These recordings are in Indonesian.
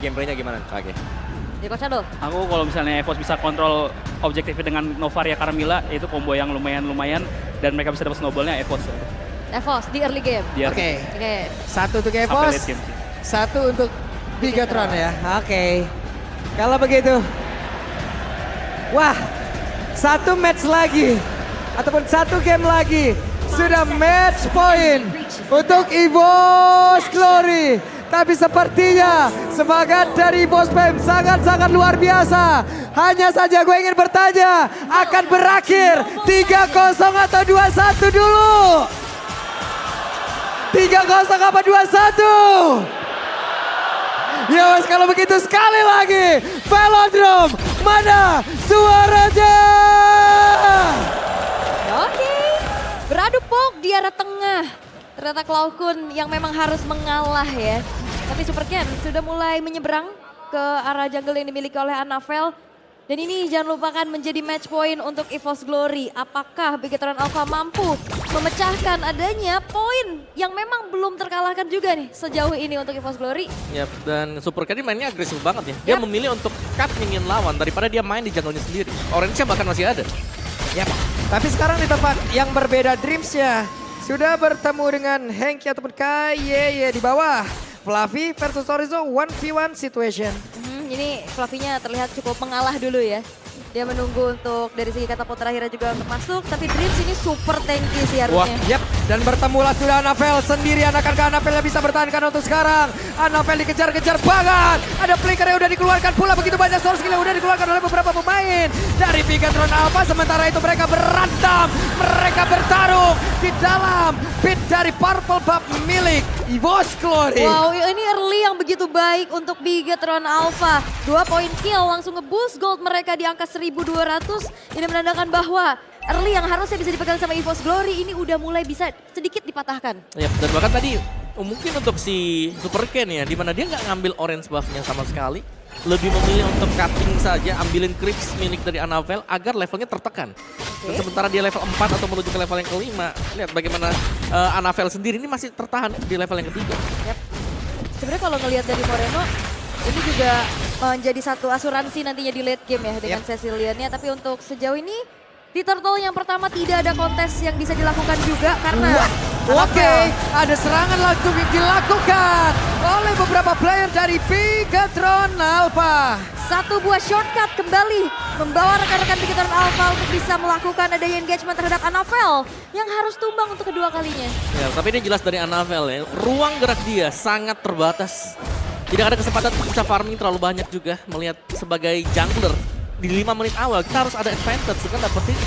gameplaynya gimana Kage? Jadi Coach Aldo. Aku kalau misalnya EVOS bisa kontrol objektifnya dengan Novaria Carmilla, itu combo yang lumayan dan mereka bisa dapat snowballnya EVOS. EVOS di early game. Oke. Oke. Satu untuk Sampai EVOS, late game sih. satu untuk Bigatron ya. Oke. Kalau begitu. Wah, satu match lagi. Ataupun satu game lagi. Sudah match point untuk EVOS Glory. Tapi sepertinya semangat dari Bos Pem sangat-sangat luar biasa. Hanya saja gue ingin bertanya, akan berakhir 3-0 atau 2-1 dulu? 3-0 apa 2-1? Ya wes kalau begitu sekali lagi. Velodrome, mana suaranya? Oke. Beradu pok di arah tengah. Ternyata Cloud9 yang memang harus mengalah ya. Tapi Super Ken sudah mulai menyeberang ke arah jungle yang dimiliki oleh Anavel. Dan ini jangan lupakan menjadi match point untuk EVOS Glory. Apakah Bigatron Alpha mampu memecahkan adanya poin yang memang belum terkalahkan juga nih sejauh ini untuk EVOS Glory? Yap, dan Super Ken ini mainnya agresif banget ya. Dia memilih untuk cut minion lawan daripada dia main di jungle-nya sendiri. Orange-nya bahkan masih ada. Yap. Tapi sekarang di tempat yang berbeda Dreams-nya. Sudah bertemu dengan Henky ataupun Kayeye di bawah. Fluffy versus Orizo 1v1 situation. Ini Fluffy-nya terlihat cukup mengalah dulu ya. Dia menunggu untuk dari segi kata terakhirnya juga untuk masuk. Tapi Dreams ini super tanky sih harusnya. Yap, dan bertemulah sudah Anavel sendirian. Akankah Anavel yang bisa bertahankan untuk sekarang? Anavel dikejar-kejar banget. Ada flicker yang udah dikeluarkan pula. Begitu banyak source skill yang udah dikeluarkan oleh beberapa pemain. Dari Bigatron Alpha, sementara itu mereka berantem. Mereka bertarung di dalam pit dari Purple Buff milik EVOS Glory. Wow, ini early yang begitu baik untuk Bigatron Alpha. 2 poin kill langsung nge-boost gold mereka di angka 1200. Ini menandakan bahwa early yang harusnya bisa dipegang sama EVOS Glory ini udah mulai bisa sedikit dipatahkan. Yap, dan bahkan tadi mungkin untuk si Super Ken ya, dimana dia nggak ngambil orange buff-nya sama sekali. Lebih memilih untuk cutting saja, ambilin creeps milik dari Anavel agar levelnya tertekan. Dan sementara dia level 4 atau menuju ke level yang kelima, lihat bagaimana Anavel sendiri ini masih tertahan di level yang ketiga. Yap. Sebenarnya kalau ngelihat dari Moreno, ini juga menjadi satu asuransi nantinya di late game ya dengan Ceciliannya. Tapi untuk sejauh ini di turtle yang pertama tidak ada kontes yang bisa dilakukan juga karena Oke, ada serangan langsung yang dilakukan oleh beberapa player dari Bigatron Alpha. satu buah shortcut kembali membawa rekan-rekan Bigatron Alpha untuk bisa melakukan adanya engagement terhadap Anavel yang harus tumbang untuk kedua kalinya. Ya, tapi ini jelas dari Anavel ya, ruang gerak dia sangat terbatas. Tidak ada kesempatan untuk bisa farming terlalu banyak juga melihat sebagai jungler. Di 5 menit awal kita harus ada advantage kan dapetin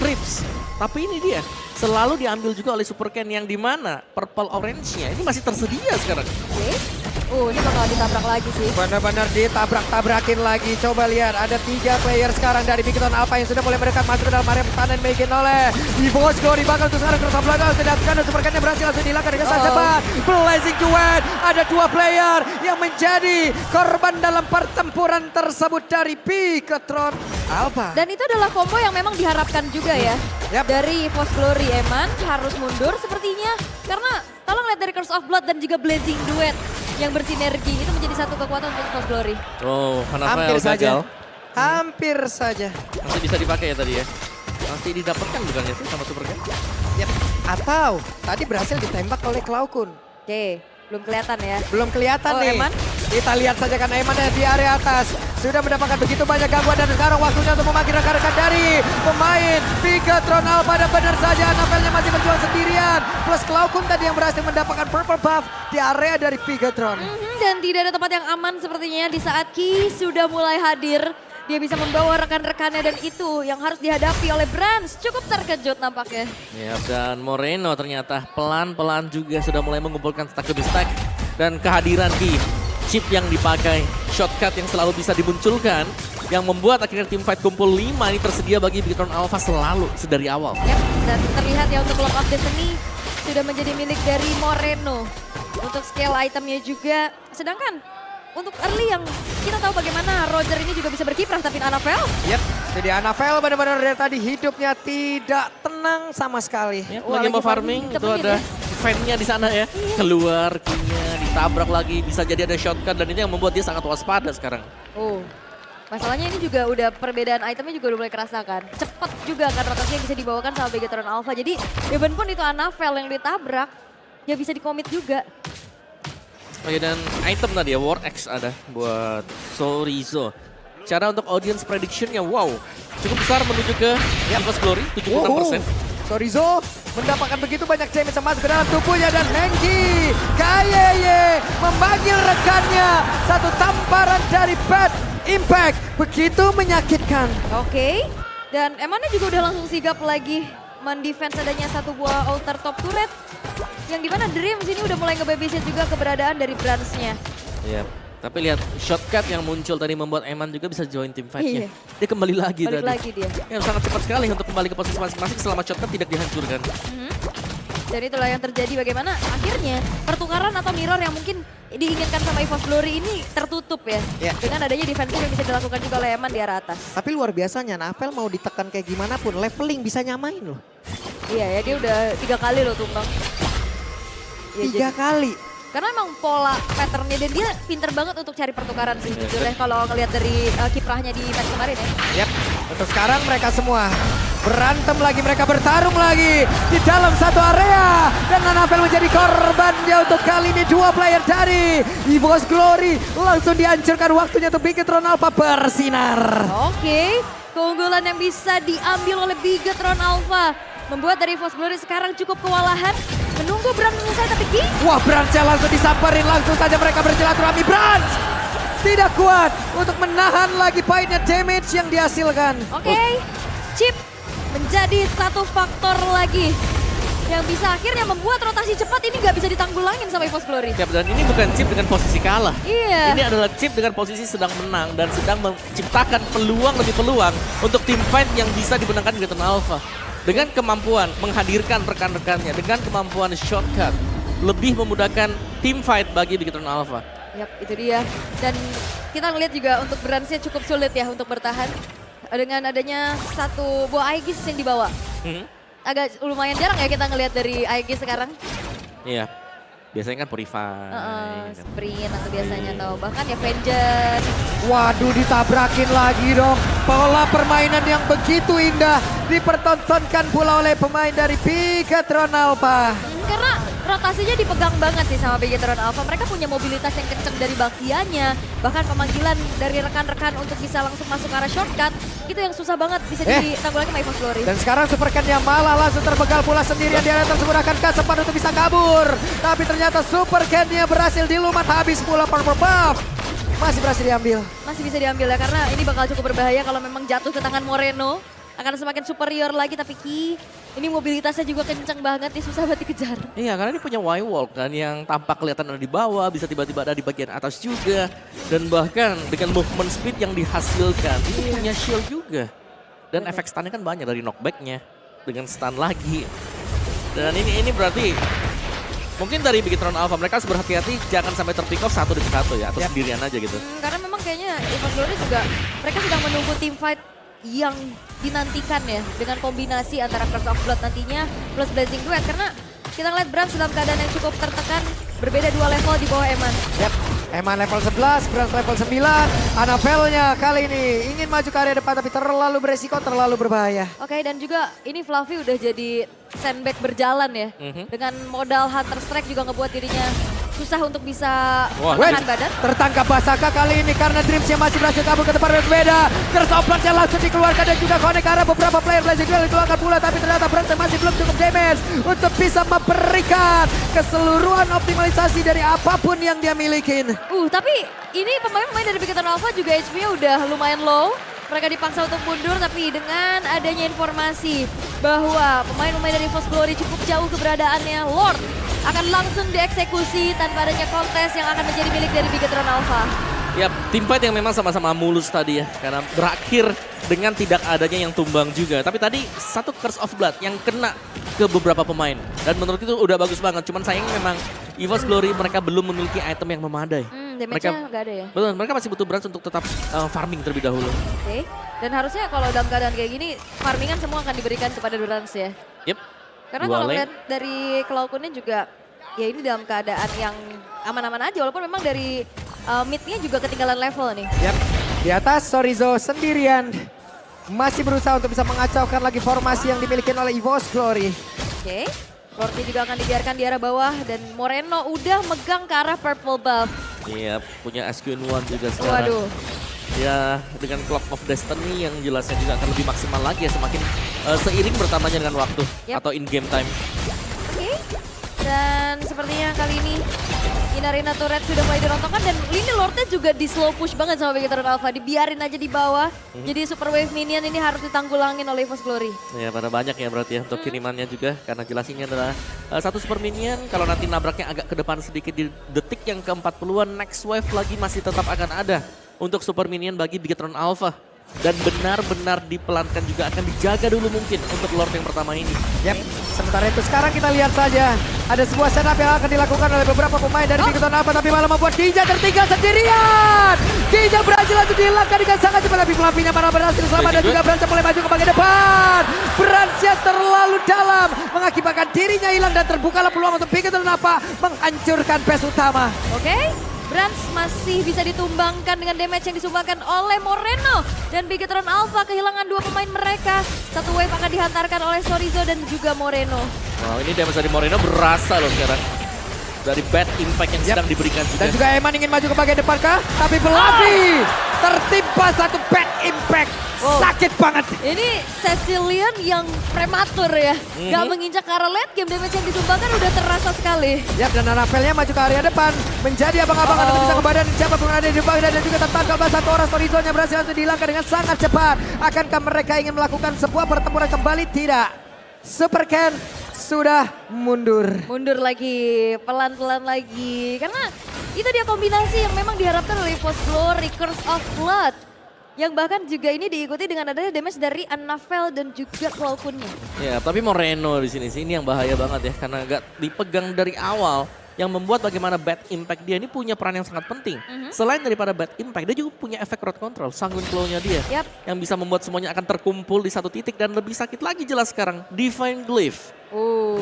creeps. Tapi ini dia selalu diambil juga oleh Super Ken yang dimana purple orange-nya ini masih tersedia sekarang. Oke. Ini bakal ditabrak lagi sih. Benar-benar ditabrak-tabrakin lagi. Coba lihat, ada 3 player sekarang dari Bigatron Alpha yang sudah mulai mendekat masuk ke dalam area pertahanan Megan oleh EVOS Glory. Bahkan untuk sekarang cross belakang sedangkan dan Super Ken berhasil langsung dihilangkan dengan sangat cepat. Blazing Duet, ada 2 player yang menjadi korban dalam pertempuran tersebut dari Bigatron Alpha. Dan itu adalah combo yang memang diharapkan juga ya. Yap. Dari EVOS Glory, Eman harus mundur sepertinya. Karena kalau ngeliat dari Curse of Blood dan juga Blazing Duet yang bersinergi itu menjadi satu kekuatan untuk EVOS Glory. Oh, Hampir Anavel saja. gagal. Hampir saja. Masih bisa dipakai ya tadi ya. Masih didapatkan bukannya sih sama Super Ken? Yap. Atau tadi berhasil ditembak oleh Cloud9. Oke, belum kelihatan ya. Belum kelihatan nih. Eman? Kita lihat saja kan Eman di area atas. Sudah mendapatkan begitu banyak gangguan dan sekarang waktunya untuk memanggil rekan-rekan dari pemain Bigatron Alpha. Dan benar saja Anavelnya masih berjuang sendirian. Plus Cloud9 tadi yang berhasil mendapatkan purple buff di area dari Bigatron. Dan tidak ada tempat yang aman sepertinya di saat Ki sudah mulai hadir. Dia bisa membawa rekan-rekannya dan itu yang harus dihadapi oleh Brans. Cukup terkejut nampaknya. Ya, dan Moreno ternyata pelan-pelan juga sudah mulai mengumpulkan stack demi stack. Dan kehadiran di chip yang dipakai, shortcut yang selalu bisa dimunculkan, yang membuat akhirnya tim fight kumpul 5 ini tersedia bagi Bigatron Alpha selalu sedari awal. Yap, dan terlihat ya untuk Lock of Destiny sudah menjadi milik dari Moreno. Untuk scale itemnya juga, sedangkan untuk early yang kita tahu bagaimana Roger ini juga bisa berkiprah, tapi Anavel Yap, jadi Anavel benar-benar dari tadi hidupnya tidak tenang sama sekali. Ya, Wah, lagi lagi mau farming, farming, itu temenin ada ya. fan-nya di sana ya. Keluar, key-nya ditabrak lagi, bisa jadi ada shotgun dan ini yang membuat dia sangat waspada sekarang. Oh, masalahnya ini juga udah perbedaan itemnya juga udah mulai kerasa kan. Cepet juga kan rotasinya bisa dibawakan sama Bigetron Alpha. Jadi even pun itu Anavel yang ditabrak, ya bisa dikomit juga. Oke, dan item tadi ya, War X ada buat Sorizo. Cara untuk audience prediction-nya, wow, cukup besar menuju ke Evo's Glory, 76%. Sorizo mendapatkan begitu banyak damage yang masuk ke dalam tubuhnya dan Hengki Kayeye memanggil rekannya. Satu tamparan dari Bad Impact begitu menyakitkan. Oke, dan Emannya juga udah langsung sigap lagi mendefense adanya satu buah altar top turret. Yang dimana Dreams ini udah mulai nge-babysit juga keberadaan dari Brans-nya. Iya, tapi lihat shortcut yang muncul tadi membuat Eman juga bisa join tim fight-nya. Iya. Dia kembali lagi Balik tadi. lagi dia. Ya, sangat cepat sekali untuk kembali ke posisi masing-masing selama shortcut tidak dihancurkan. Dan itulah yang terjadi bagaimana akhirnya pertukaran atau mirror yang mungkin diinginkan sama Evo's Glory ini tertutup ya. Iya. Dengan adanya defense yang bisa dilakukan juga oleh Eman di arah atas. Tapi luar biasanya Navel mau ditekan kayak gimana pun leveling bisa nyamain loh. Iya ya, dia udah 3 kali loh tumbang. Ya, 3 kali. karena emang pola patternnya dan dia pinter banget untuk cari pertukaran sih jujur ya kalau ngelihat dari kiprahnya di match kemarin ya. Yap, untuk sekarang mereka semua berantem lagi, mereka bertarung lagi di dalam satu area. Dan Anavel menjadi korbannya untuk kali ini 2 player dari Evo's Glory. Langsung dihancurkan, waktunya untuk Bigetron Alpha bersinar. Oke, keunggulan yang bisa diambil oleh Bigetron Alpha membuat dari Evo's Glory sekarang cukup kewalahan. Menunggu Brans selesai tapi Wah, Bransnya langsung disamperin, langsung saja mereka bersilaturahmi. Brans tidak kuat untuk menahan lagi poinnya damage yang dihasilkan. Oke, Chip menjadi satu faktor lagi yang bisa akhirnya membuat rotasi cepat ini nggak bisa ditanggulangin sama Evo's Glory. Ya, dan ini bukan chip dengan posisi kalah. Iya. Ini adalah chip dengan posisi sedang menang dan sedang menciptakan peluang lebih peluang untuk tim fight yang bisa dimenangkan Bigetron Alpha. Dengan kemampuan menghadirkan rekan-rekannya, dengan kemampuan shortcut, lebih memudahkan tim fight bagi Bigetron Alpha. Yap, itu dia. Dan kita ngeliat juga untuk Bransnya cukup sulit ya untuk bertahan. Dengan adanya satu buah Aegis yang dibawa. Agak lumayan jarang ya kita ngelihat dari Aegis sekarang. Iya, biasanya kan Purify. gitu. Sprint atau biasanya atau bahkan ya Vengeance. Waduh, ditabrakin lagi dong. Pola permainan yang begitu indah dipertontonkan pula oleh pemain dari Bigetron Alpha. Karena rotasinya dipegang banget sih sama Bigetron Alpha. Mereka punya mobilitas yang kenceng dari bakiannya. Bahkan pemanggilan dari rekan-rekan untuk bisa langsung masuk ke arah shortcut. Itu yang susah banget bisa ditanggulangi sama Evo's Glory. Dan sekarang Super Ken-nya malah langsung terbegal pula sendirian di area tersebut, akankah sempat untuk bisa kabur. Tapi ternyata Super Ken-nya berhasil dilumat habis pula Purple Buff. Masih berhasil diambil. Masih bisa diambil ya karena ini bakal cukup berbahaya kalau memang jatuh ke tangan Moreno. Akan semakin superior lagi tapi ini mobilitasnya juga kenceng banget nih, susah banget dikejar. Iya, karena dia punya Y-Walk kan yang tampak kelihatan ada di bawah, bisa tiba-tiba ada di bagian atas juga. Dan bahkan dengan movement speed yang dihasilkan, dia punya shield juga. Dan efek stunnya kan banyak dari knockbacknya, dengan stun lagi. Dan ini berarti mungkin dari Bigetron Alpha mereka harus berhati-hati jangan sampai terpick off satu demi satu ya, atau sendirian aja gitu. Karena memang kayaknya Evo's Glory juga mereka sedang menunggu team fight yang dinantikan ya dengan kombinasi antara Curse of Blood nantinya plus Blazing Duet karena kita ngeliat Brans dalam keadaan yang cukup tertekan, berbeda 2 level di bawah Eman. Yap, Eman level 11, Brans level 9. Anavelnya kali ini ingin maju ke area depan tapi terlalu beresiko, terlalu berbahaya. Oke, dan juga ini Fluffy udah jadi sandbag berjalan ya. Dengan modal Hunter Strike juga ngebuat dirinya susah untuk bisa menahan badan. Tertangkap Basaka kali ini karena Dreams-nya masih berhasil kabur ke tempat berbeda. Curse of Blood-nya langsung dikeluarkan dan juga connect ke arah beberapa player Blazing Duel dikeluarkan pula. Tapi ternyata Brans masih belum cukup damage untuk bisa memberikan keseluruhan optimalisasi dari apapun yang dia milikin. Tapi ini pemain-pemain dari Bigetron Alpha juga HP-nya udah lumayan low. Mereka dipaksa untuk mundur tapi dengan adanya informasi bahwa pemain-pemain dari Evo's Glory cukup jauh keberadaannya, Lord akan langsung dieksekusi tanpa adanya kontes yang akan menjadi milik dari Bigetron Alpha. Ya, tim fight yang memang sama-sama mulus tadi ya, karena berakhir dengan tidak adanya yang tumbang juga. Tapi tadi satu Curse of Blood yang kena ke beberapa pemain. Dan menurut itu udah bagus banget, cuman sayangnya memang Evo's Glory mereka belum memiliki item yang memadai. Damage-nya nggak ada ya? Betul, mereka masih butuh Brans untuk tetap farming terlebih dahulu. Oke. Dan harusnya kalau dalam keadaan kayak gini, farmingan semua akan diberikan kepada Durance ya. Yep. Karena Dua kalau lane. lihat dari Cloud9 juga, ya ini dalam keadaan yang aman-aman aja. Walaupun memang dari mid-nya juga ketinggalan level nih. Yap, di atas Sorizo sendirian. Masih berusaha untuk bisa mengacaukan lagi formasi yang dimiliki oleh EVOS Glory. Oke. Lordnya juga akan dibiarkan di arah bawah. Dan Moreno udah megang ke arah purple buff. Iya, punya SQ1 juga sekarang. Waduh. Ya, dengan Clock of Destiny yang jelasnya juga akan lebih maksimal lagi ya semakin seiring bertambahnya dengan waktu Yap. atau in game time. Oke. Dan sepertinya kali ini Inarina Turret sudah mulai dirontokkan dan ini Lordnya juga di slow push banget sama Bigetron Alpha. Dibiarin aja di bawah. Jadi super wave minion ini harus ditanggulangin oleh EVOS Glory. Ya, pada banyak ya berarti ya untuk kirimannya juga karena jelas ini adalah satu super minion. Kalau nanti nabraknya agak ke depan sedikit di detik yang ke-40-an, next wave lagi masih tetap akan ada untuk super minion bagi Bigetron Alpha. Dan benar-benar dipelankan juga akan dijaga dulu mungkin untuk Lord yang pertama ini. Yap, sementara itu sekarang kita lihat saja ada sebuah setup yang akan dilakukan oleh beberapa pemain dari Bigetron Alpha tapi malah membuat Ginja tertinggal sendirian. Ginja berhasil langsung dihilangkan dengan sangat cepat tapi Flavinya malah berhasil selamat dan juga Brans mulai maju ke bagian depan. Brans yang terlalu dalam mengakibatkan dirinya hilang dan terbukalah peluang untuk Bigetron Alpha menghancurkan base utama. Oke. Brans masih bisa ditumbangkan dengan damage yang disumbangkan oleh Moreno. Dan Bigetron Alpha kehilangan dua pemain mereka. Satu wave akan dihantarkan oleh Sorizo dan juga Moreno. Wow, ini damage dari Moreno berasa loh sekarang. Dari bad impact yang sedang diberikan juga. Dan juga Eman ingin maju ke bagian depan kah? Tapi Flavi tertimpa satu bad impact. Sakit banget. Ini Cecilian yang prematur ya. Gak menginjak ke arah late game, damage yang disumbangkan udah terasa sekali. Yap, dan Anavelnya maju ke area depan. Menjadi abang-abang atau bisa ke badan. Siapa pun ada di depan dan juga tertangkap satu orang. Sorizo-nya berhasil untuk dihilangkan dengan sangat cepat. Akankah mereka ingin melakukan sebuah pertempuran kembali? Tidak. Super Ken sudah mundur. Mundur lagi, pelan-pelan lagi. Karena itu dia kombinasi yang memang diharapkan oleh EVOS Glory, Curse of Blood. Yang bahkan juga ini diikuti dengan adanya damage dari Anavel dan juga Cloud9-nya. Ya, tapi Moreno di sini sih ini yang bahaya banget ya karena gak dipegang dari awal. Yang membuat bagaimana bad impact dia ini punya peran yang sangat penting. Selain daripada bad impact, dia juga punya efek crowd control, sanguine flow-nya dia. Yap. Yang bisa membuat semuanya akan terkumpul di satu titik dan lebih sakit lagi jelas sekarang. Divine Glyph.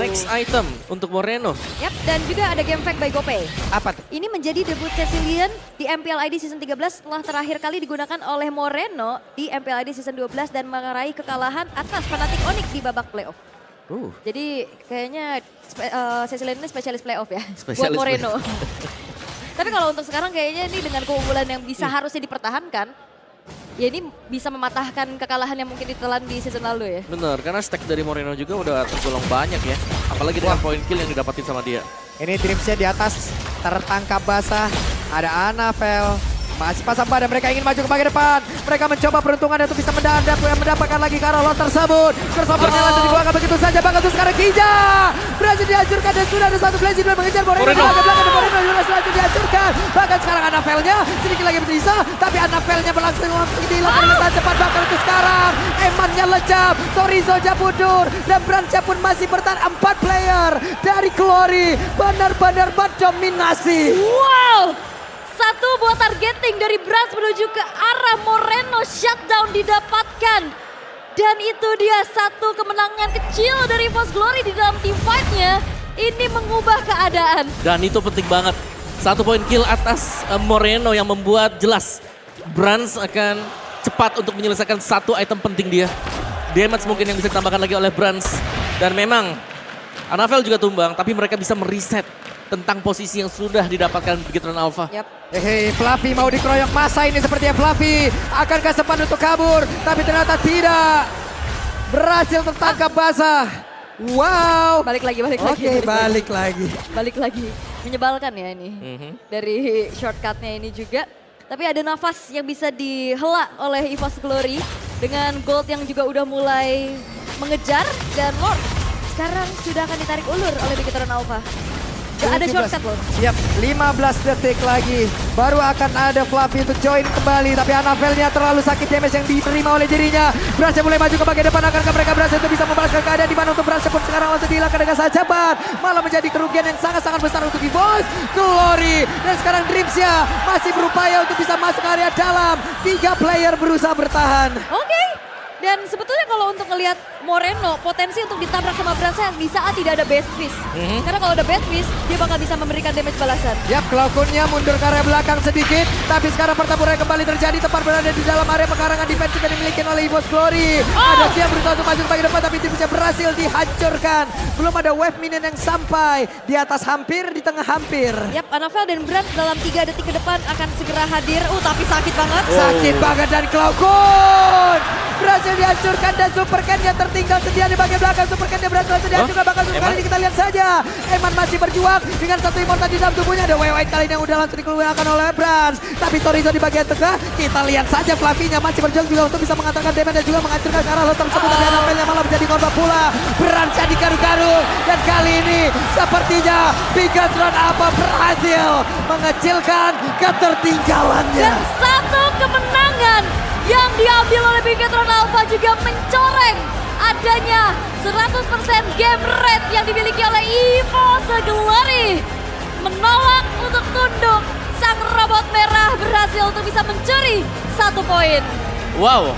Next item untuk Moreno. Yap, dan juga ada game fact by GoPay. Apa tuh? Ini menjadi debut Cecilian di MPL ID Season 13 setelah terakhir kali digunakan oleh Moreno di MPL ID Season 12 dan meraih kekalahan atas Fnatic Onyx di babak playoff. Jadi kayaknya Cecilian ini spesialis playoff ya, Spesialis buat Moreno. Tapi kalau untuk sekarang kayaknya ini dengan keunggulan yang bisa harusnya dipertahankan, ya ini bisa mematahkan kekalahan yang mungkin ditelan di season lalu ya. Bener, karena stack dari Moreno juga udah tergolong banyak ya. Apalagi dengan point kill yang didapatin sama dia. Ini Dreamsnya di atas tertangkap basah. Ada Anavel. Masih pasang badan, mereka ingin maju ke bagian depan. Mereka mencoba peruntungan untuk bisa mendapatkan lagi karena lot tersebut. Kersopernya langsung dibuangkan begitu saja. Bahkan itu sekarang Ginja berhasil dihancurkan dan sudah ada satu blazing dan mengejar Moreno. Moreno juga selanjutnya dihancurkan. Bahkan sekarang Anavelnya sedikit lagi bisa. Tapi Anavelnya berlangsung dihilangkan dengan sangat cepat. Bahkan itu sekarang Emannya lejap. Sorizo-nya mundur. Dan Brans-nya pun masih bertahan 4 player dari Glory. Benar-benar mendominasi. Wow! Satu buat targeting dari Brans menuju ke arah Moreno, shutdown didapatkan. Dan itu dia satu kemenangan kecil dari EVOS Glory di dalam team fight-nya. Ini mengubah keadaan. Dan itu penting banget. 1 point kill atas Moreno yang membuat jelas Brans akan cepat untuk menyelesaikan satu item penting dia. Damage mungkin yang bisa ditambahkan lagi oleh Brans. Dan memang Anavel juga tumbang, tapi mereka bisa mereset tentang posisi yang sudah didapatkan Bigetron Alpha. Yap. Hei, Flavi mau dikeroyok masa ini sepertinya Flavi. Akankah sempat untuk kabur? Tapi ternyata tidak. Berhasil tertangkap basah. Wow. Balik lagi. Oke, balik lagi. Balik lagi. Menyebalkan ya ini. Dari shortcutnya ini juga. Tapi ada nafas yang bisa dihela oleh EVOS Glory. Dengan gold yang juga udah mulai mengejar. Dan Lord sekarang sudah akan ditarik ulur oleh Bigetron Alpha. Gak ada 17. shortcut loh. Siap, 15 detik lagi. Baru akan ada Fluffy untuk join kembali. Tapi Anavelnya terlalu sakit damage yang diterima oleh dirinya. Berhasil mulai maju ke bagian depan. Akankah mereka berhasil untuk bisa membalaskan keadaan di mana untuk berhasil pun sekarang langsung dihilangkan dengan sajabat. Malah menjadi kerugian yang sangat-sangat besar untuk EVOS Glory. Dan sekarang Dreamsia masih berupaya untuk bisa masuk ke area dalam. 3 player berusaha bertahan. Oke. Dan sebetulnya kalau untuk ngelihat Moreno, potensi untuk ditabrak sama Bransa di saat tidak ada best fist. Karena kalau ada best fist, dia bakal bisa memberikan damage balasan. Yap, Cloud9-nya mundur ke area belakang sedikit. Tapi sekarang pertempuran kembali terjadi tepat berada di dalam area pekarangan defense yang dimiliki oleh EVOS Glory. Ada dia berusaha untuk maju ke bagian depan tapi bisa berhasil dihancurkan. Belum ada wave minion yang sampai. Di atas hampir, di tengah hampir. Yap, Anavel dan Brand dalam 3 detik ke depan akan segera hadir. Tapi sakit banget. Sakit banget dan Cloud9 berhasil dihancurkan dan Super Ken-nya tertinggal setia di bagian belakang. Super Ken-nya berhasil dihancurkan bakal kali ini kita lihat saja. Eman masih berjuang dengan satu immortal di dalam tubuhnya. Ada White kali ini yang udah langsung dikeluarkan oleh Brands. Tapi Torizo di bagian tengah. Kita lihat saja Fluffy-nya masih berjuang juga untuk bisa mengantarkan damage dan juga menghancurkan ke arah lot tersebut. Tapi Anavelnya malah menjadi korban pula. Brands jadi garuk-garuk. Dan kali ini sepertinya Bigatron apa berhasil mengecilkan ketertinggalannya. Dan satu kemenangan yang diambil oleh Bigatron Alpha juga mencoreng adanya 100% game rate yang dimiliki oleh EVOS Glory. Menolak untuk tunduk, sang robot merah berhasil untuk bisa mencuri 1 poin. Wow,